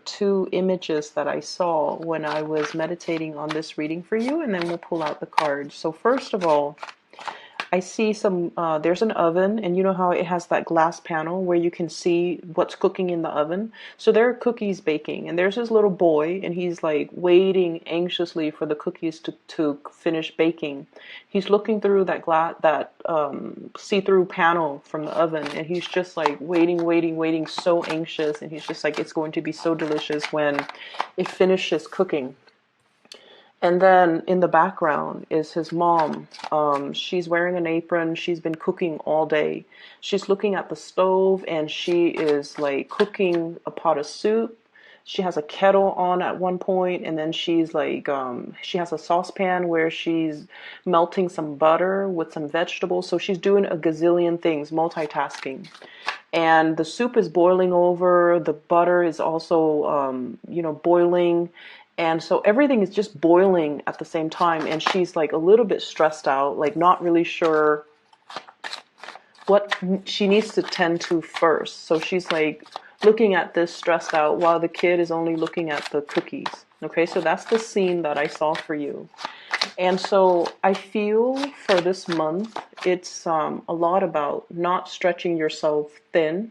two images that I saw when I was meditating on this reading for you, and then we'll pull out the cards. So first of all, I see there's an oven, and you know how it has that glass panel where you can see what's cooking in the oven? So there are cookies baking, and there's this little boy, and he's like waiting anxiously for the cookies to finish baking. He's looking through that see-through panel from the oven, and he's just like waiting, so anxious, and he's just like, it's going to be so delicious when it finishes cooking. And then in the background is his mom. She's wearing an apron. She's been cooking all day. She's looking at the stove, and she is like cooking a pot of soup. She has a kettle on at one point, and then she's like, she has a saucepan where she's melting some butter with some vegetables. So she's doing a gazillion things, multitasking. And the soup is boiling over. The butter is also, boiling. And so everything is just boiling at the same time. And she's like a little bit stressed out, like not really sure what she needs to tend to first. So she's like looking at this stressed out while the kid is only looking at the cookies. Okay, so that's the scene that I saw for you. And so I feel for this month, it's a lot about not stretching yourself thin,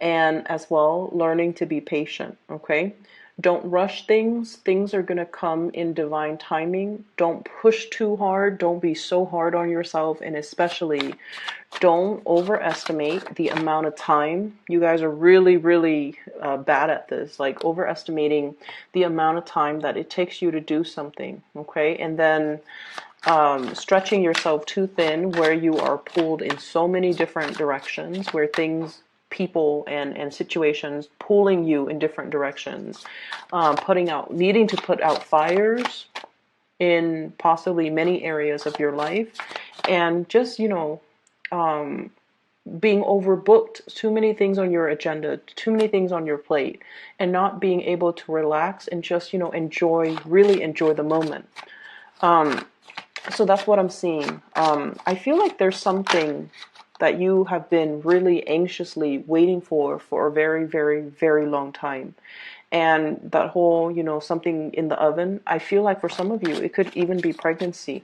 and as well learning to be patient. Okay, don't rush things. Things are going to come in divine timing. Don't push too hard. Don't be so hard on yourself, and especially don't overestimate the amount of time. You guys are really bad at this, like overestimating the amount of time that it takes you to do something. Okay, and then stretching yourself too thin where you are pulled in so many different directions, where things, people, and situations pulling you in different directions, needing to put out fires in possibly many areas of your life, and just being overbooked, too many things on your agenda, too many things on your plate, and not being able to relax and just really enjoy the moment. So that's what I'm seeing. I feel like there's something that you have been really anxiously waiting for a very long time. And that whole, something in the oven, I feel like for some of you, it could even be pregnancy.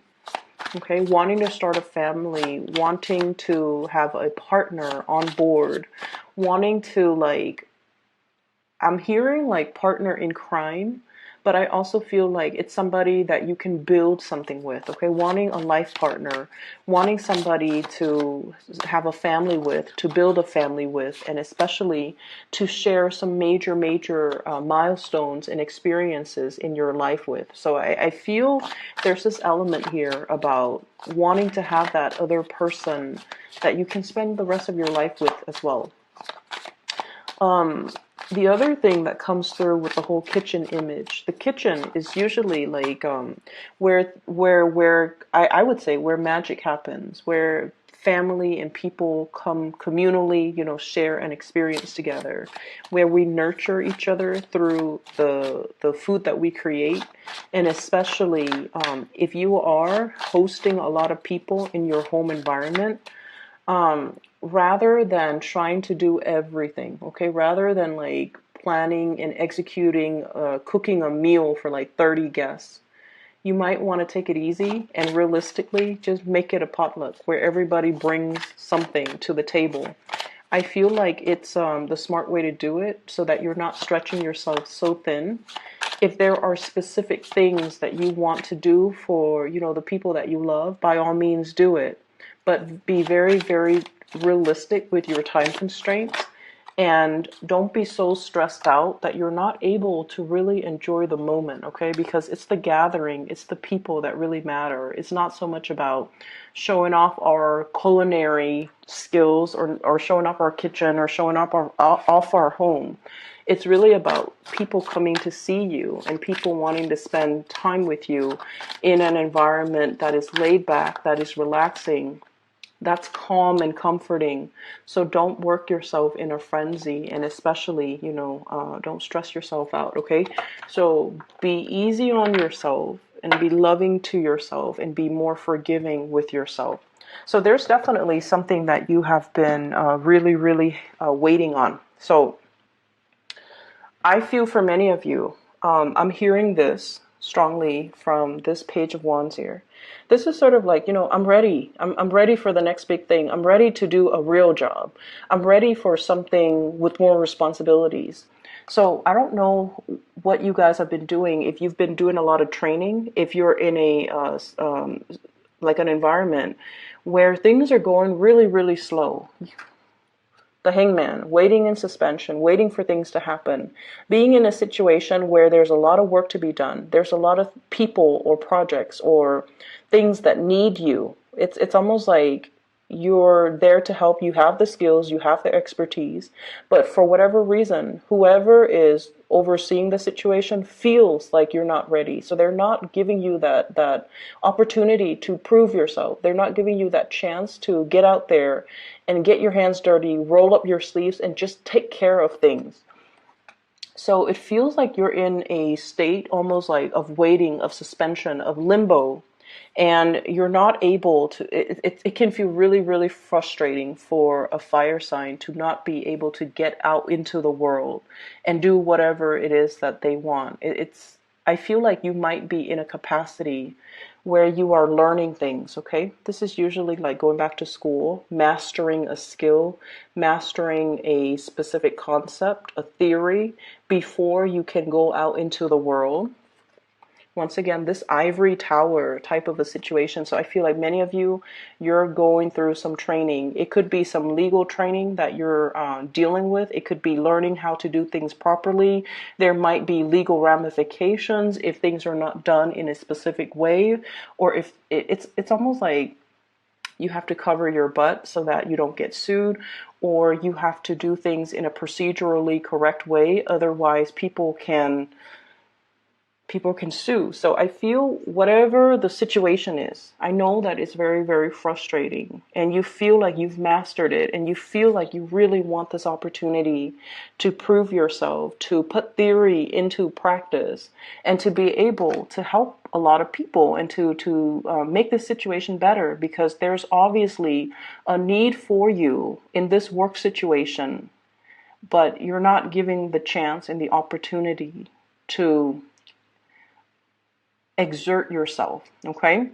Okay, wanting to start a family, wanting to have a partner on board, wanting to I'm hearing like partner in crime, but I also feel like it's somebody that you can build something with. Okay, wanting a life partner, wanting somebody to have a family with, to build a family with, and especially to share some major milestones and experiences in your life with. So I feel there's this element here about wanting to have that other person that you can spend the rest of your life with as well. The other thing that comes through with the whole kitchen image, the kitchen is usually like where I would say where magic happens, where family and people come communally, share an experience together, where we nurture each other through the food that we create, and especially if you are hosting a lot of people in your home environment. Rather than trying to do everything, okay, rather than like planning and executing, cooking a meal for like 30 guests, you might want to take it easy and realistically just make it a potluck where everybody brings something to the table. I feel like it's the smart way to do it so that you're not stretching yourself so thin. If there are specific things that you want to do for, the people that you love, by all means do it. But be very realistic with your time constraints, and don't be so stressed out that you're not able to really enjoy the moment, okay? Because it's the gathering, it's the people that really matter. It's not so much about showing off our culinary skills or showing off our kitchen or showing off our home. It's really about people coming to see you and people wanting to spend time with you in an environment that is laid back, that is relaxing, that's calm and comforting. So don't work yourself in a frenzy, and especially, don't stress yourself out, okay? So be easy on yourself and be loving to yourself and be more forgiving with yourself. So there's definitely something that you have been really waiting on. So I feel for many of you, I'm hearing this strongly from this Page of Wands here. This is sort of like, I'm ready. I'm ready for the next big thing. I'm ready to do a real job. I'm ready for something with more responsibilities. So I don't know what you guys have been doing. If you've been doing a lot of training, if you're in a like an environment where things are going really, really slow, the hangman, waiting in suspension, waiting for things to happen, being in a situation where there's a lot of work to be done, there's a lot of people or projects or things that need you. It's almost like you're there to help. You have the skills, you have the expertise, but for whatever reason, whoever is overseeing the situation feels like you're not ready. So they're not giving you that opportunity to prove yourself. They're not giving you that chance to get out there and get your hands dirty, roll up your sleeves, and just take care of things. So it feels like you're in a state almost like of waiting, of suspension, of limbo, and you're not able to. It can feel really, really frustrating for a fire sign to not be able to get out into the world and do whatever it is that they want. I feel like you might be in a capacity where you are learning things, okay? This is usually like going back to school, mastering a skill, mastering a specific concept, a theory, before you can go out into the world. Once again, this ivory tower type of a situation. So I feel like many of you, you're going through some training. It could be some legal training that you're dealing with. It could be learning how to do things properly. There might be legal ramifications if things are not done in a specific way, or if it's almost like you have to cover your butt so that you don't get sued, or you have to do things in a procedurally correct way. Otherwise, people can sue. So I feel whatever the situation is, I know that it's very, very frustrating, and you feel like you've mastered it, and you feel like you really want this opportunity to prove yourself, to put theory into practice, and to be able to help a lot of people and to make this situation better, because there's obviously a need for you in this work situation, but you're not giving the chance and the opportunity to exert yourself. Okay,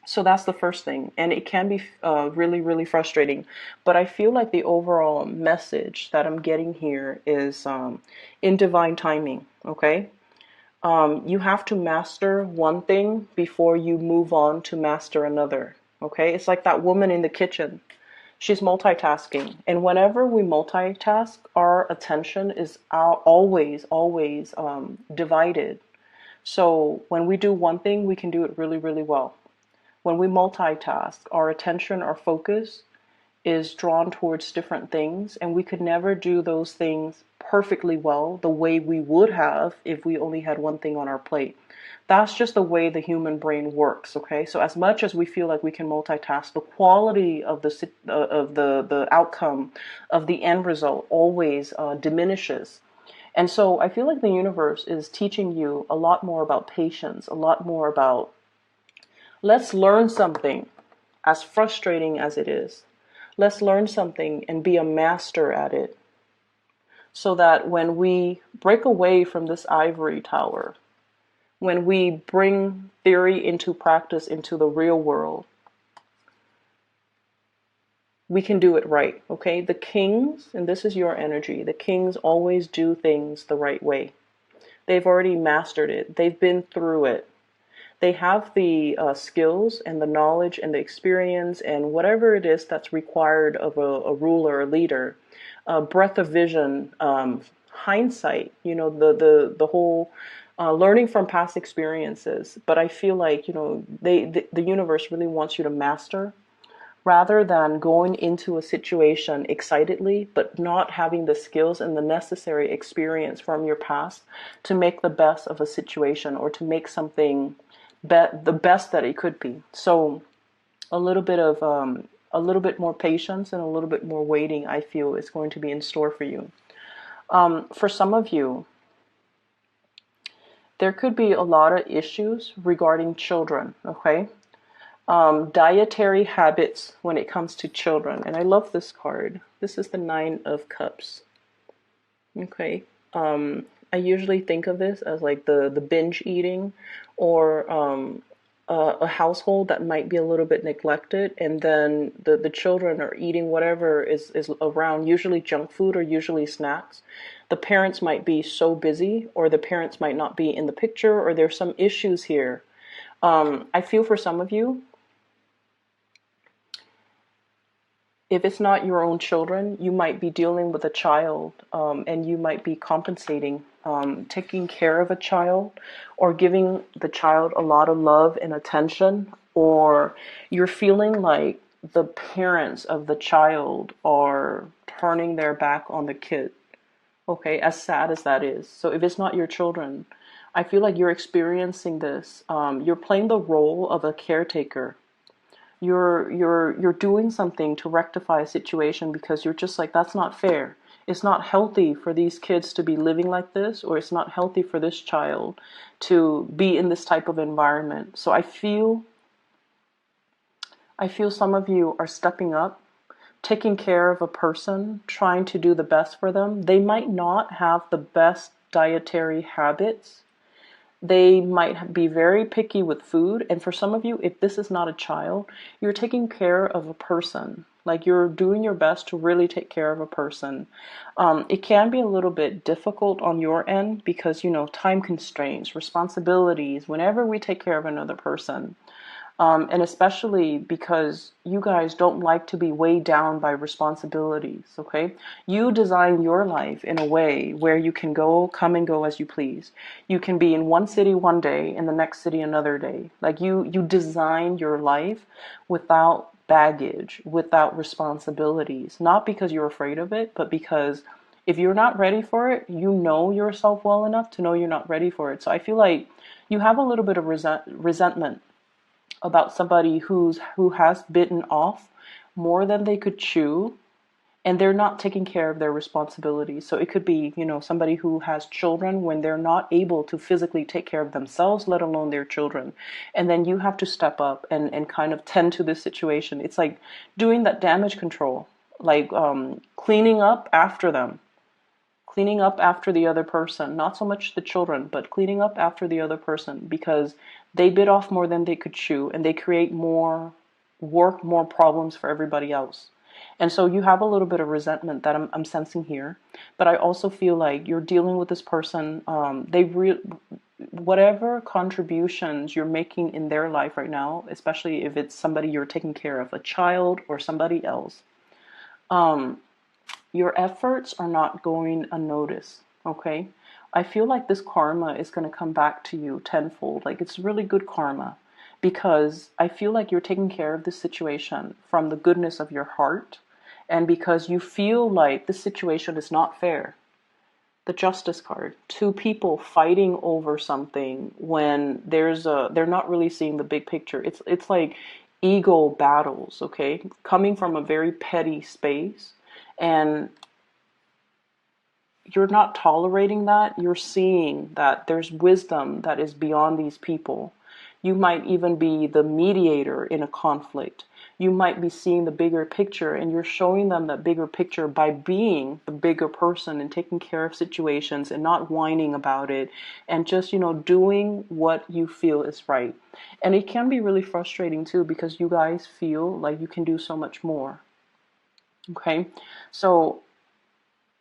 so that's the first thing, and it can be really, really frustrating, but I feel like the overall message that I'm getting here is in divine timing. Okay, you have to master one thing before you move on to master another. Okay, it's like that woman in the kitchen. She's multitasking, and whenever we multitask, our attention is always divided. So when we do one thing, we can do it really, really well. When we multitask, our attention, our focus is drawn towards different things, and we could never do those things perfectly well the way we would have if we only had one thing on our plate. That's just the way the human brain works, okay? So as much as we feel like we can multitask, the quality of the outcome of the end result always diminishes. And so I feel like the universe is teaching you a lot more about patience, a lot more about, let's learn something, as frustrating as it is. Let's learn something and be a master at it, so that when we break away from this ivory tower, when we bring theory into practice, into the real world, we can do it right, okay? The kings, and this is your energy, the kings always do things the right way. They've already mastered it. They've been through it. They have the skills and the knowledge and the experience and whatever it is that's required of a ruler, a leader, breadth of vision, hindsight, the whole learning from past experiences. But I feel like, the universe really wants you to master, rather than going into a situation excitedly, but not having the skills and the necessary experience from your past to make the best of a situation, or to make something the best that it could be. So a little bit more patience and a little bit more waiting, I feel, is going to be in store for you. For some of you, there could be a lot of issues regarding children, okay? Dietary habits when it comes to children. And I love this card. This is the Nine of Cups. Okay. I usually think of this as like the binge eating, or a household that might be a little bit neglected, and then the children are eating whatever is around, usually junk food or usually snacks. The parents might be so busy, or the parents might not be in the picture, or there's some issues here. I feel for some of you, if it's not your own children, you might be dealing with a child, and you might be compensating, taking care of a child, or giving the child a lot of love and attention, or you're feeling like the parents of the child are turning their back on the kid. Okay, as sad as that is. So if it's not your children, I feel like you're experiencing this. You're playing the role of a caretaker. You're doing something to rectify a situation because you're just like, that's not fair. It's not healthy for these kids to be living like this, or it's not healthy for this child to be in this type of environment. So I feel some of you are stepping up, taking care of a person, trying to do the best for them. They might not have the best dietary habits. They might be very picky with food. And for some of you, if this is not a child, you're taking care of a person. Like, you're doing your best to really take care of a person. It can be a little bit difficult on your end because, time constraints, responsibilities, whenever we take care of another person. And especially because you guys don't like to be weighed down by responsibilities, okay? You design your life in a way where you can come and go as you please. You can be in one city one day, in the next city another day. Like, you design your life without baggage, without responsibilities. Not because you're afraid of it, but because if you're not ready for it, you know yourself well enough to know you're not ready for it. So I feel like you have a little bit of resentment about somebody who has bitten off more than they could chew, and they're not taking care of their responsibilities. So it could be, somebody who has children when they're not able to physically take care of themselves, let alone their children. And then you have to step up and kind of tend to this situation. It's like doing that damage control, like cleaning up after them, cleaning up after the other person, not so much the children, but cleaning up after the other person, because they bit off more than they could chew, and they create more work, more problems for everybody else. And so you have a little bit of resentment that I'm sensing here, but I also feel like you're dealing with this person. Whatever contributions you're making in their life right now, especially if it's somebody you're taking care of, a child or somebody else, your efforts are not going unnoticed, okay? I feel like this karma is going to come back to you tenfold. Like, it's really good karma, because I feel like you're taking care of this situation from the goodness of your heart, and because you feel like this situation is not fair. The Justice card, two people fighting over something when they're not really seeing the big picture. It's like ego battles, okay? Coming from a very petty space, and you're not tolerating that. You're seeing that there's wisdom that is beyond these people. You might even be the mediator in a conflict. You might be seeing the bigger picture, and you're showing them that bigger picture by being the bigger person and taking care of situations and not whining about it, and just, doing what you feel is right. And it can be really frustrating too, because you guys feel like you can do so much more. Okay? So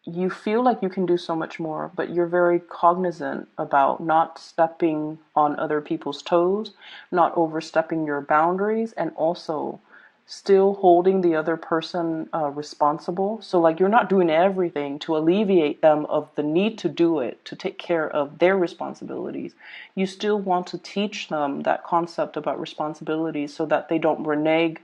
you feel like you can do so much more, but you're very cognizant about not stepping on other people's toes, not overstepping your boundaries, and also still holding the other person responsible. So, like, you're not doing everything to alleviate them of the need to do it, to take care of their responsibilities. You still want to teach them that concept about responsibilities so that they don't renege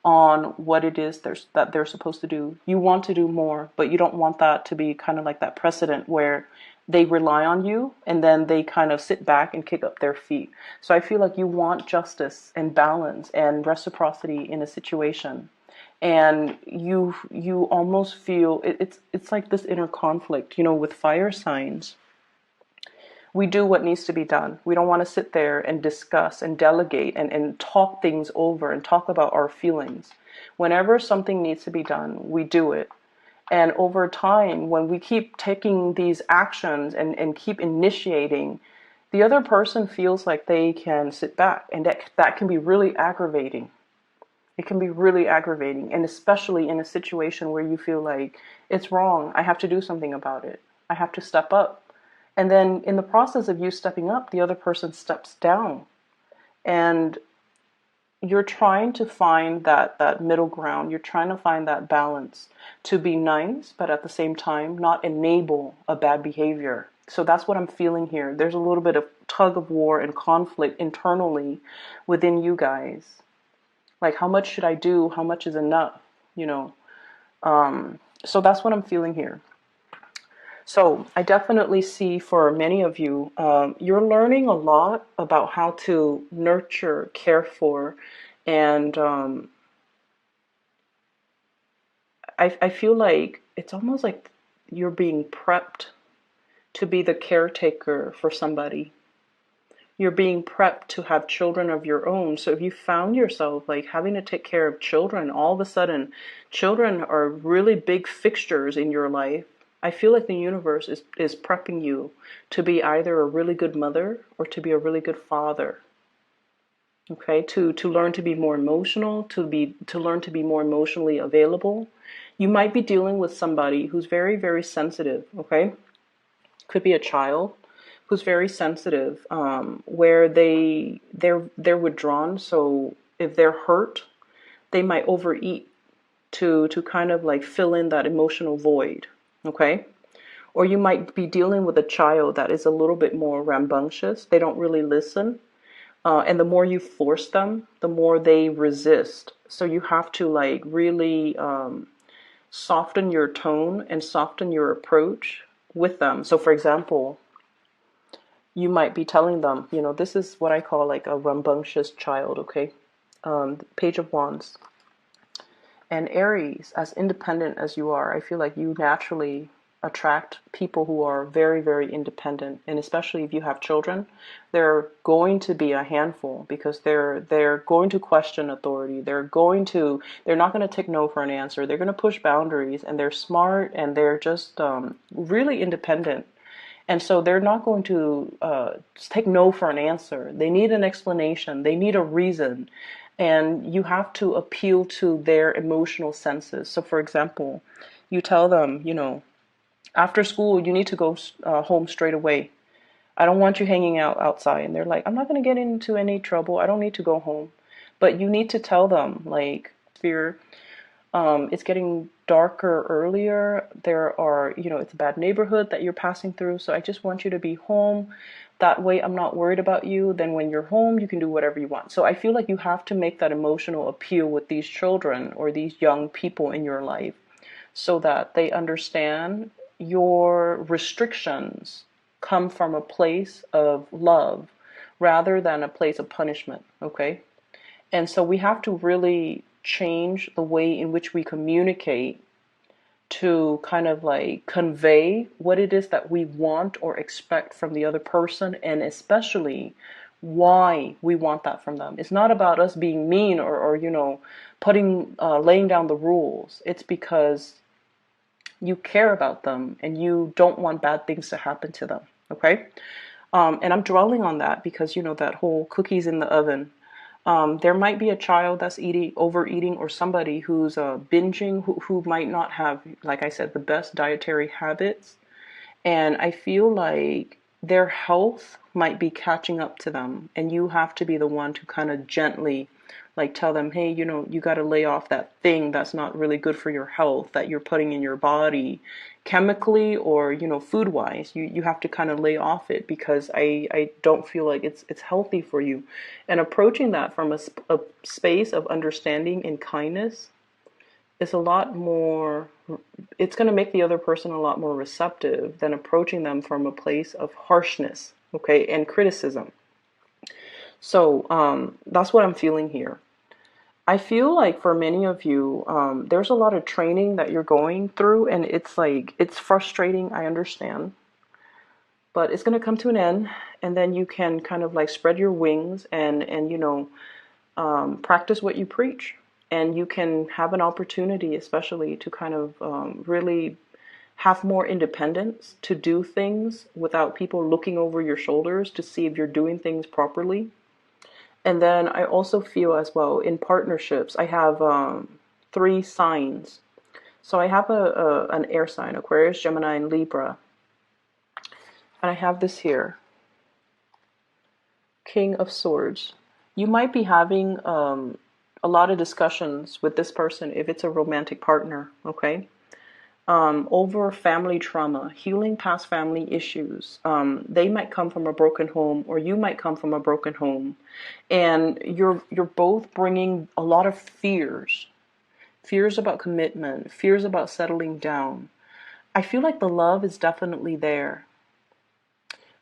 on what it is that they're supposed to do. You want to do more, but you don't want that to be kind of like that precedent where they rely on you and then they kind of sit back and kick up their feet. So I feel like you want justice and balance and reciprocity in a situation. And you almost feel it's like this inner conflict, with fire signs. We do what needs to be done. We don't want to sit there and discuss and delegate and talk things over and talk about our feelings. Whenever something needs to be done, we do it. And over time, when we keep taking these actions and keep initiating, the other person feels like they can sit back, and that can be really aggravating. It can be really aggravating, and especially in a situation where you feel like it's wrong, I have to do something about it. I have to step up. And then in the process of you stepping up, the other person steps down. And you're trying to find that middle ground. You're trying to find that balance to be nice, but at the same time, not enable a bad behavior. So that's what I'm feeling here. There's a little bit of tug of war and conflict internally within you guys. Like, how much should I do? How much is enough? You know. So that's what I'm feeling here. So I definitely see for many of you, you're learning a lot about how to nurture, care for, and I feel like it's almost like you're being prepped to be the caretaker for somebody. You're being prepped to have children of your own. So if you found yourself like having to take care of children, all of a sudden, children are really big fixtures in your life. I feel like the universe is prepping you to be either a really good mother or to be a really good father. Okay, to learn to be more emotional, to learn to be more emotionally available. You might be dealing with somebody who's very, very sensitive, okay? Could be a child who's very sensitive, where they're withdrawn. So if they're hurt, they might overeat to kind of like fill in that emotional void, okay? Or you might be dealing with a child that is a little bit more rambunctious. They don't really listen. And the more you force them, the more they resist. So you have to like really soften your tone and soften your approach with them. So for example, you might be telling them, you know, this is what I call like a rambunctious child, okay? Page of Wands. And Aries, as independent as you are, I feel like you naturally attract people who are very, very independent. And especially if you have children, they're going to be a handful because they're going to question authority. They're not going to take no for an answer. They're going to push boundaries, and they're smart, and they're just really independent. And so they're not going to take no for an answer. They need an explanation. They need a reason. And you have to appeal to their emotional senses. So, for example, you tell them, you know, after school, you need to go home straight away. I don't want you hanging out outside. And they're like, I'm not going to get into any trouble. I don't need to go home. But you need to tell them, like, fear. It's getting darker earlier. There are, you know, it's a bad neighborhood that you're passing through. So I just want you to be home. That way I'm not worried about you. Then when you're home, you can do whatever you want. So I feel like you have to make that emotional appeal with these children or these young people in your life so that they understand your restrictions come from a place of love rather than a place of punishment, okay? And so we have to really change the way in which we communicate to kind of like convey what it is that we want or expect from the other person, and especially why we want that from them. It's not about us being mean or you know, laying down the rules. It's because you care about them and you don't want bad things to happen to them. Okay. And I'm dwelling on that because, you know, that whole cookies in the oven. There might be a child that's overeating, or somebody who's binging, who might not have, like I said, the best dietary habits. And I feel like their health might be catching up to them. And you have to be the one to kind of gently like tell them, hey, you know, you got to lay off that thing that's not really good for your health that you're putting in your body chemically or, you know, food wise. You have to kind of lay off it because I don't feel like it's healthy for you. And approaching that from a space of understanding and kindness is a lot more, it's going to make the other person a lot more receptive than approaching them from a place of harshness, okay, and criticism. So that's what I'm feeling here. I feel like for many of you, there's a lot of training that you're going through, and it's like, it's frustrating, I understand. But it's going to come to an end, and then you can kind of like spread your wings and you know, practice what you preach. And you can have an opportunity, especially to kind of really have more independence to do things without people looking over your shoulders to see if you're doing things properly. And then I also feel as well in partnerships, I have 3 signs. So I have an air sign, Aquarius, Gemini, and Libra. And I have this here, King of Swords. You might be having a lot of discussions with this person if it's a romantic partner, okay? Over family trauma, healing past family issues. They might come from a broken home, or you might come from a broken home, and you're both bringing a lot of fears about commitment, fears about settling down. I feel like the love is definitely there,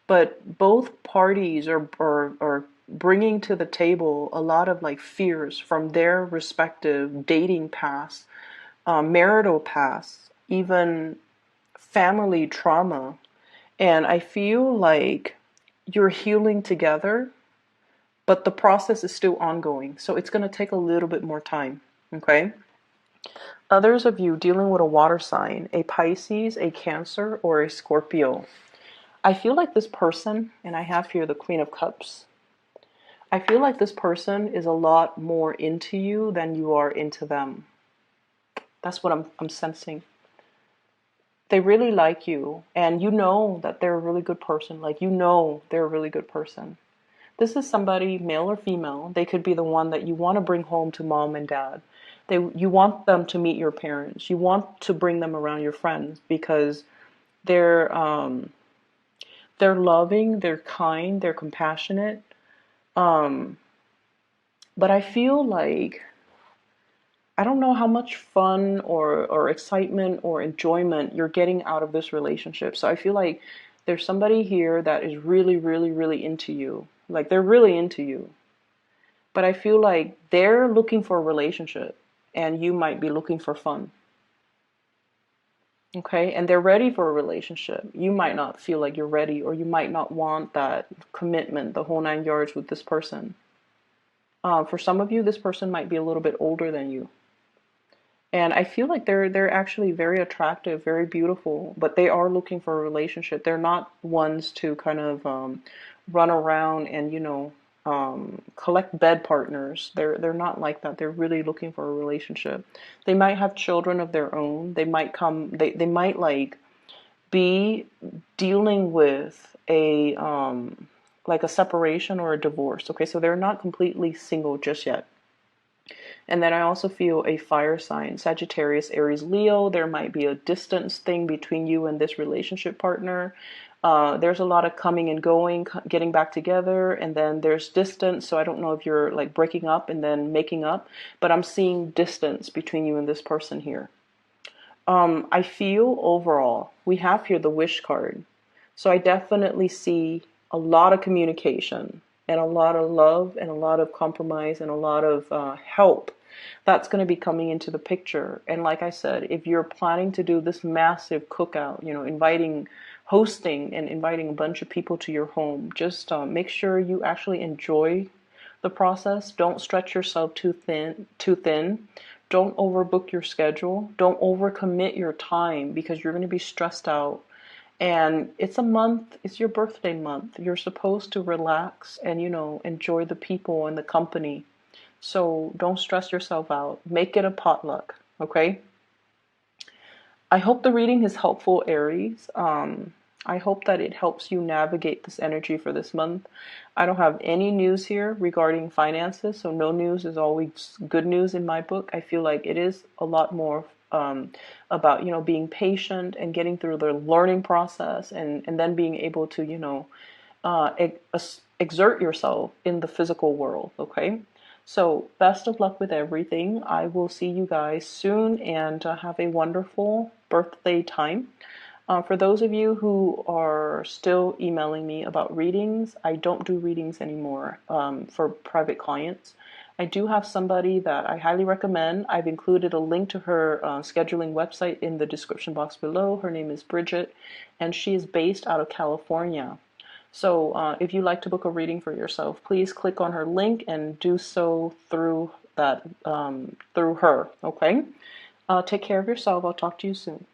but both parties are bringing to the table a lot of like fears from their respective dating past, marital past, even family trauma. And I feel like you're healing together, but the process is still ongoing. So it's going to take a little bit more time. Okay. Others of you dealing with a water sign, a Pisces, a Cancer, or a Scorpio. I feel like this person, and I have here the Queen of Cups. I feel like this person is a lot more into you than you are into them. That's what I'm sensing. They really like you, and you know that they're a really good person. Like, you know they're a really good person. This is somebody, male or female. They could be the one that you want to bring home to mom and dad. You want them to meet your parents. You want to bring them around your friends because they're loving, they're kind, they're compassionate. But I feel like I don't know how much fun or excitement or enjoyment you're getting out of this relationship. So I feel like there's somebody here that is really, really, really into you. Like, they're really into you. But I feel like they're looking for a relationship and you might be looking for fun. Okay? And they're ready for a relationship. You might not feel like you're ready, or you might not want that commitment, the whole 9 yards with this person. For some of you, this person might be a little bit older than you. And I feel like they're actually very attractive, very beautiful, but they are looking for a relationship. They're not ones to kind of run around and, collect bed partners. They're not like that. They're really looking for a relationship. They might have children of their own. They might like be dealing with a like a separation or a divorce. Okay, so they're not completely single just yet. And then I also feel a fire sign, Sagittarius, Aries, Leo. There might be a distance thing between you and this relationship partner. There's a lot of coming and going, getting back together, and then there's distance. So I don't know if you're like breaking up and then making up, but I'm seeing distance between you and this person here. I feel overall, we have here the wish card. So I definitely see a lot of communication and a lot of love and a lot of compromise and a lot of help that's going to be coming into the picture. And like I said, if you're planning to do this massive cookout, hosting and inviting a bunch of people to your home, just make sure you actually enjoy the process. Don't stretch yourself too thin. Don't overbook your schedule. Don't overcommit your time because you're going to be stressed out. And it's a month, it's your birthday month. You're supposed to relax and, enjoy the people and the company. So don't stress yourself out. Make it a potluck, okay? I hope the reading is helpful, Aries. I hope that it helps you navigate this energy for this month. I don't have any news here regarding finances, so no news is always good news in my book. I feel like it is a lot more about, being patient and getting through the learning process and then being able to, exert yourself in the physical world, okay? So best of luck with everything. I will see you guys soon and have a wonderful birthday time. For those of you who are still emailing me about readings, I don't do readings anymore for private clients. I do have somebody that I highly recommend. I've included a link to her scheduling website in the description box below. Her name is Bridget, and she is based out of California. So if you'd like to book a reading for yourself, please click on her link and do so through that through her. Okay. Take care of yourself. I'll talk to you soon.